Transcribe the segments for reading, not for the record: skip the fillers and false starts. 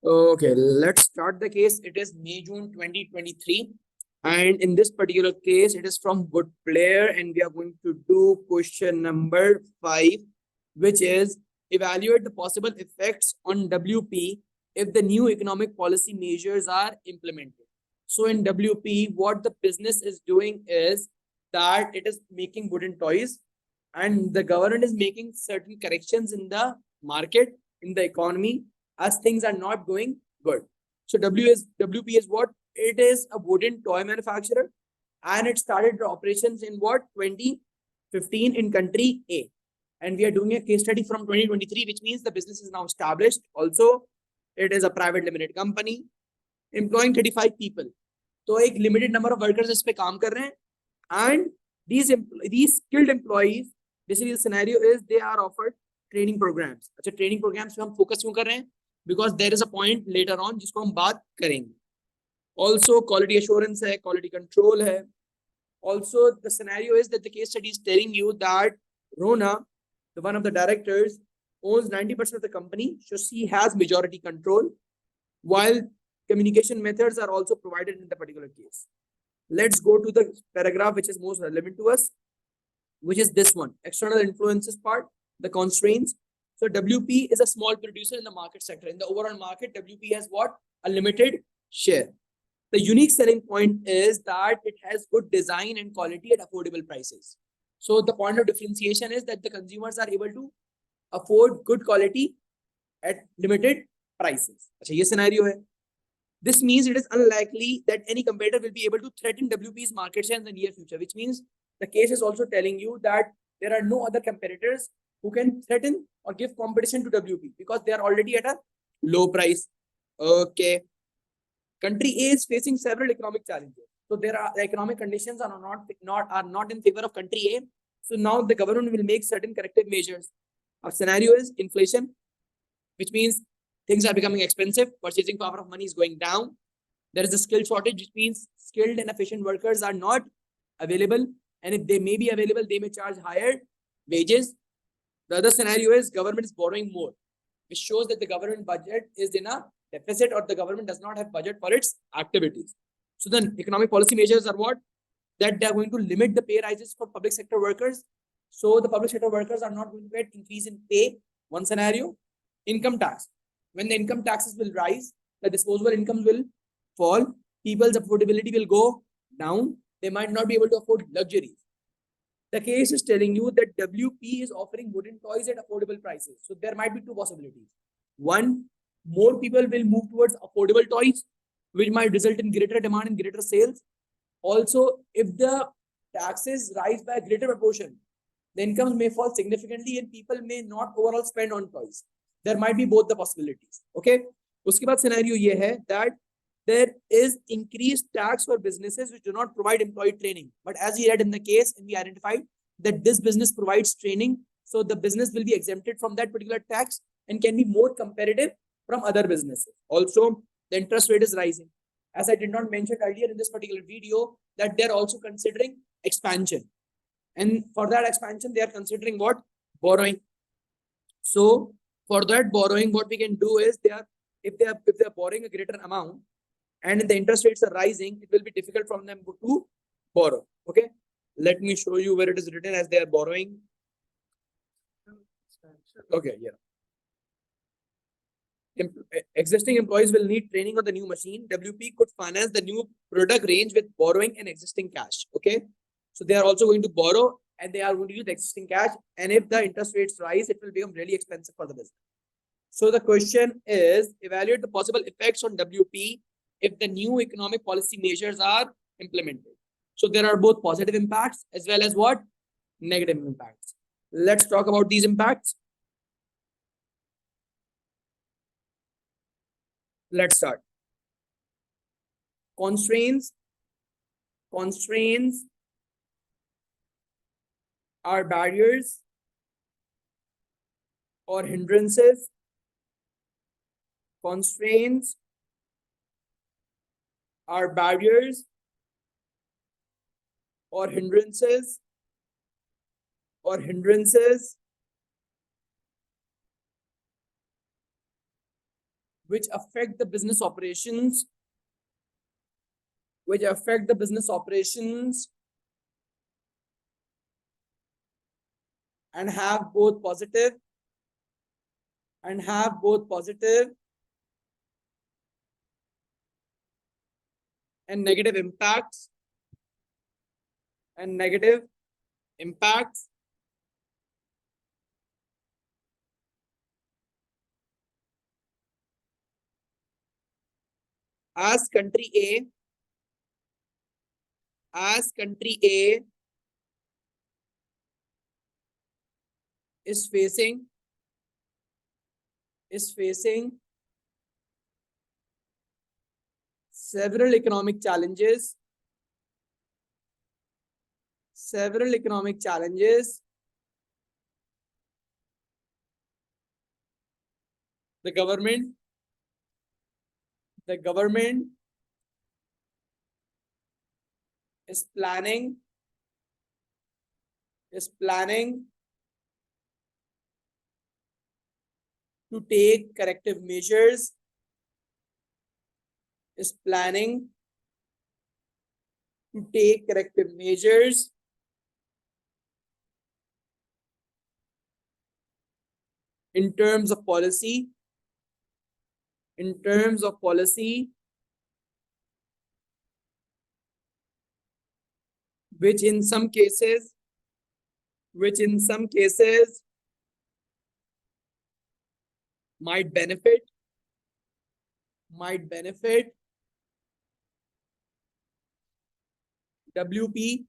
Okay, let's start the case. It is May June 2023, and in this particular case, it is from Good Player, and we are going to do question number 5, which is evaluate the possible effects on WP if the new economic policy measures are implemented. So in WP, what the business is doing is that it is making wooden toys, and the government is making certain corrections in the market, in the economy, as things are not going good. So WP is what? It is a wooden toy manufacturer, and it started the operations in what? 2015 in country A. And we are doing a case study from 2023, which means the business is now established. Also, it is a private limited company employing 35 people. तो एक limited number of workers इस पे काम कर रहे हैं, and these skilled employees, basically the scenario is they are offered training programs. अच्छा, training programs पे हम focus क्यों कर रहे हैं? Because there is a point later on जिसको हम बात करेंगे. Also quality assurance है, quality control है. Also the scenario is that the case study is telling you that Rona, the one of the directors, owns 90% of the company, so she has majority control, while communication methods are also provided in the particular case. Let's go to the paragraph which is most relevant to us, which is this one, external influences part, the constraints. So WP is a small producer in the market sector. In the overall market, WP has what? A limited share. The unique selling point is that it has good design and quality at affordable prices. So the point of differentiation is that the consumers are able to afford good quality at limited prices. अच्छा, ये scenario है. This means it is unlikely that any competitor will be able to threaten WP's market share in the near future, which means the case is also telling you that there are no other competitors who can threaten or give competition to WP because they are already at a low price. Okay. Country A is facing several economic challenges. So there are the economic conditions are not in favor of country A. So now the government will make certain corrective measures. Our scenario is inflation, which means things are becoming expensive. Purchasing power of money is going down. There is a skill shortage, which means skilled and efficient workers are not available. And if they may be available, they may charge higher wages. The other scenario is government is borrowing more, which shows that the government budget is in a deficit or the government does not have budget for its activities. So then economic policy measures are what? That they are going to limit the pay rises for public sector workers. So the public sector workers are not going to get increase in pay. One scenario. Income tax. When the income taxes will rise, the disposable incomes will fall. People's affordability will go down. They might not be able to afford luxuries. The case is telling you that WP is offering wooden toys at affordable prices. So there might be two possibilities. One, more people will move towards affordable toys, which might result in greater demand and greater sales. Also, if the taxes rise by a greater proportion, the incomes may fall significantly and people may not overall spend on toys. There might be both the possibilities. Okay. उसके बाद scenario ये है that there is increased tax for businesses which do not provide employee training. But as we read in the case, and we identified that this business provides training, so the business will be exempted from that particular tax and can be more competitive from other businesses. Also, the interest rate is rising. As I did not mention earlier in this particular video, that they're also considering expansion. And for that expansion, they are considering what? Borrowing. So for that borrowing, what we can do is if they are borrowing a greater amount and the interest rates are rising, it will be difficult for them to borrow. Okay. Let me show you where it is written as they are borrowing. Okay. Yeah. Existing employees will need training on the new machine. WP could finance the new product range with borrowing and existing cash. Okay. So they are also going to borrow and they are going to use the existing cash. And if the interest rates rise, it will become really expensive for the business. So the question is, evaluate the possible effects on WP if the new economic policy measures are implemented. So there are both positive impacts as well as what? Negative impacts. Let's talk about these impacts. Let's start. Constraints are barriers or hindrances. Constraints are barriers or hindrances that which affect the business operations, which affect the business operations and have both positive and negative impacts as country A is facing several economic challenges, the government is planning to take corrective measures, in terms of policy, which in some cases might benefit WP,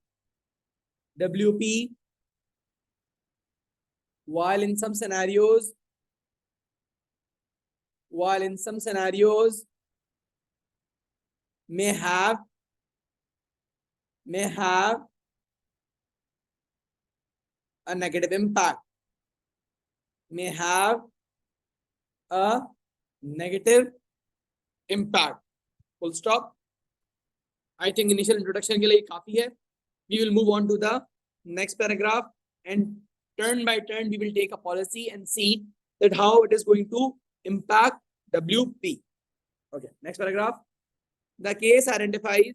while in some scenarios may have a negative impact, full stop. I think initial introduction के लिए काफी है. We will move on to the next paragraph, and turn by turn we will take a policy and see that how it is going to impact WP. Okay, next paragraph. The case identifies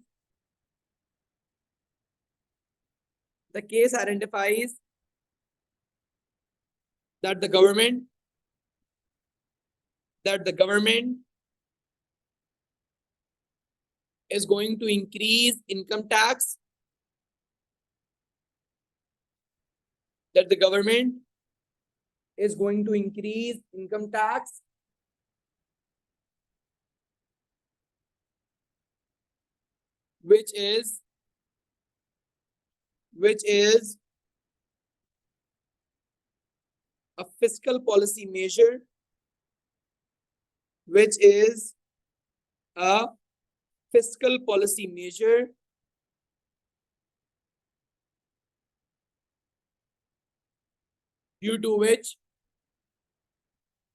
that the government is going to increase income tax, which is a fiscal policy measure, due to which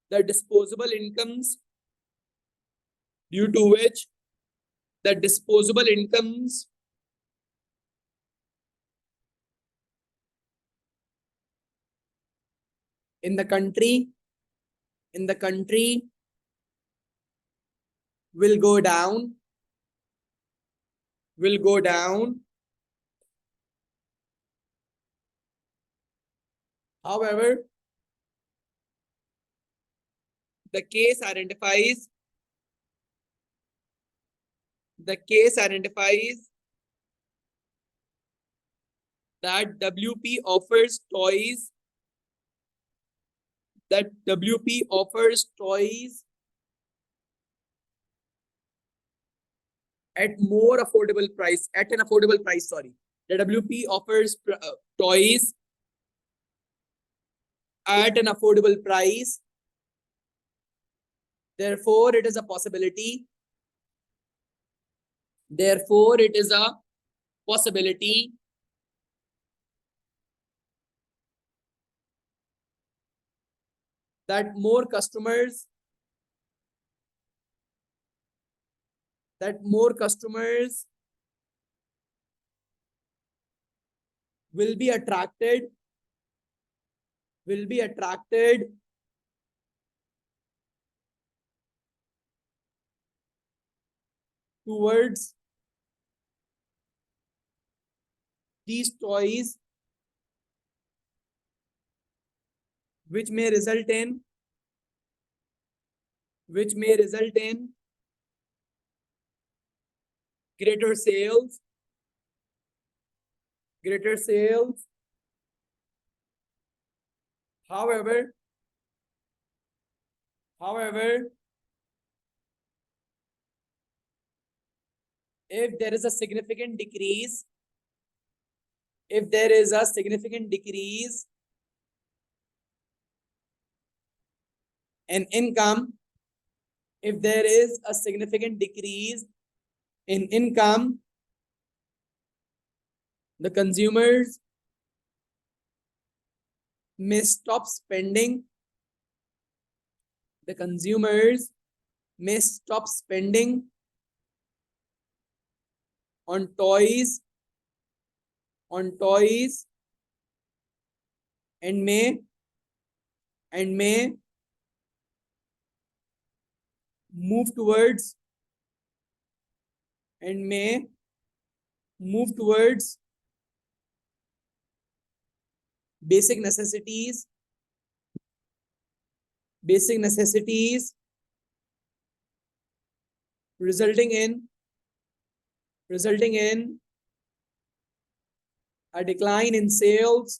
the disposable incomes in the country will go down. However, the case identifies that WP offers toys at an affordable price. Sorry, the WP offers toys at an affordable price. Therefore, it is a possibility that more customers will be attracted towards these toys, which may result in greater sales, greater sales. However, if there is a significant decrease, if there is a significant decrease in income, if there is a significant decrease in income, the consumers may stop spending. The consumers may stop spending on toys, and may move towards basic necessities, resulting in a decline in sales,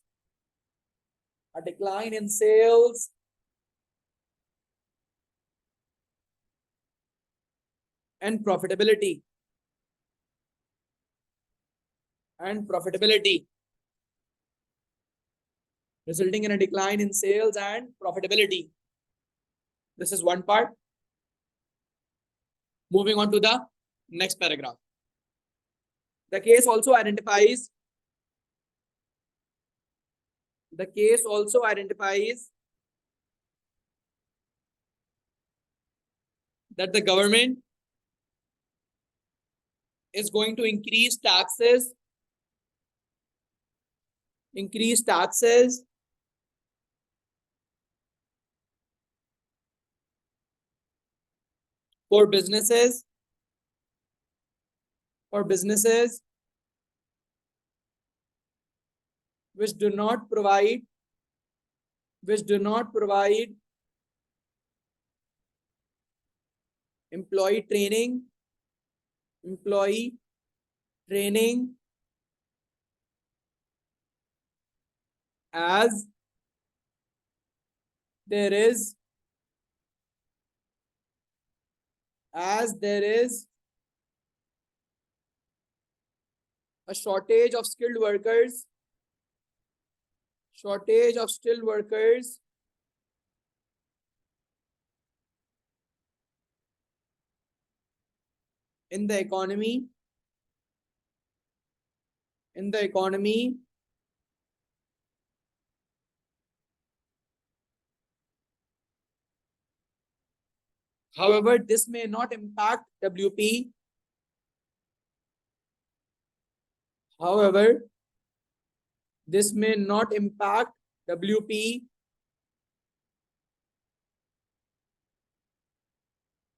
and profitability, resulting in a decline in sales and profitability. This is one part. Moving on to the next paragraph. The case also identifies that the government is going to increase taxes for businesses which do not provide employee training as there is a shortage of skilled workers in the economy, However, this may not impact WP.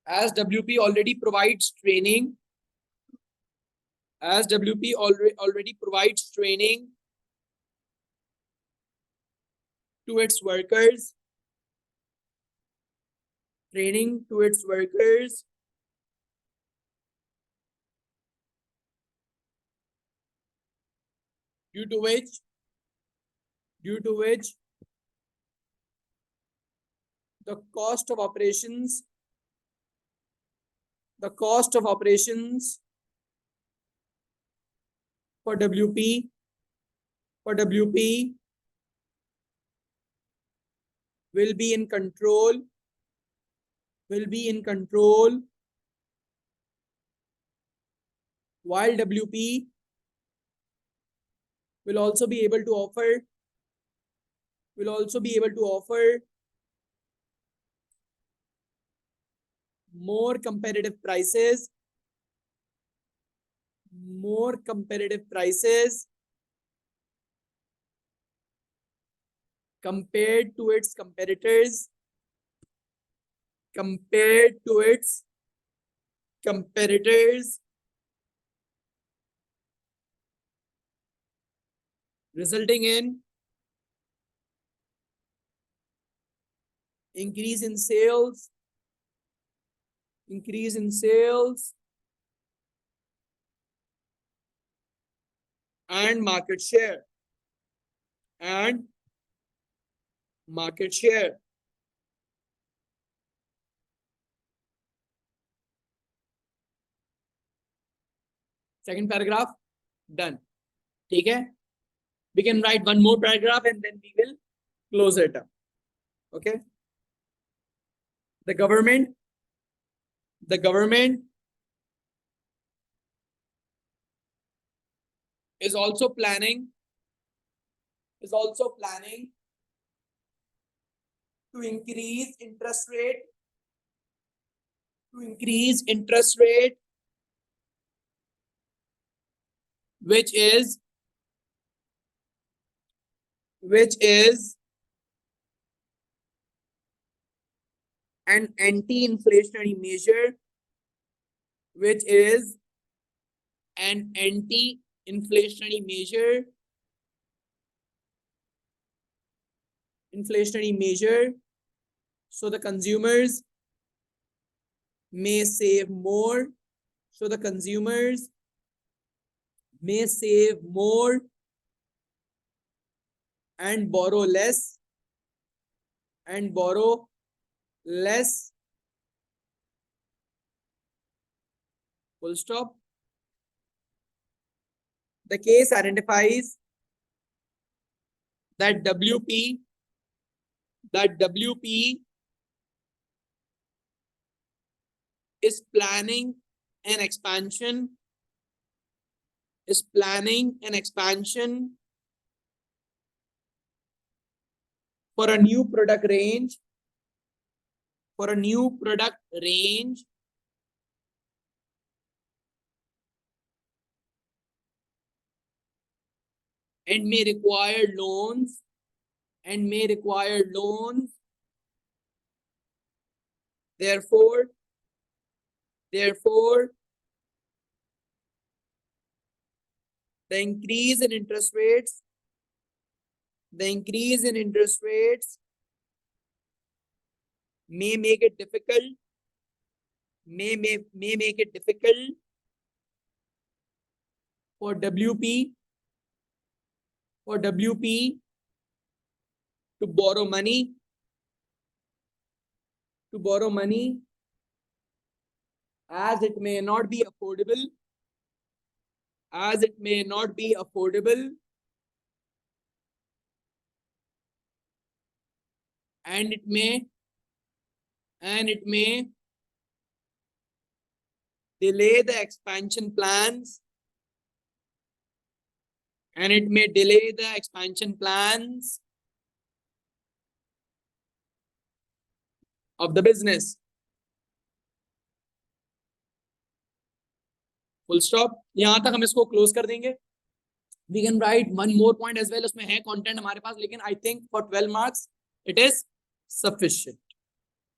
As WP already provides training, to its workers, due to which the cost of operations for WP will be in control while WP will also be able to offer more competitive prices compared to its competitors competitors, resulting in increase in sales, and market share, Second paragraph done. ठीक है? We can write one more paragraph and then we will close it up. Okay? The government is also planning to increase interest rate which is an anti-inflationary measure, so the consumers may save more, and borrow less, full stop. The case identifies that WP is planning an expansion for a new product range and may require loans therefore the increase in interest rates may make it difficult for WP to borrow money as it may not be affordable and it may delay the expansion plans of the business. Full stop. यहां तक हम इसको close कर देंगे. We can write one more point as well. उसमें है content हमारे पास, लेकिन I think for 12 marks it is sufficient.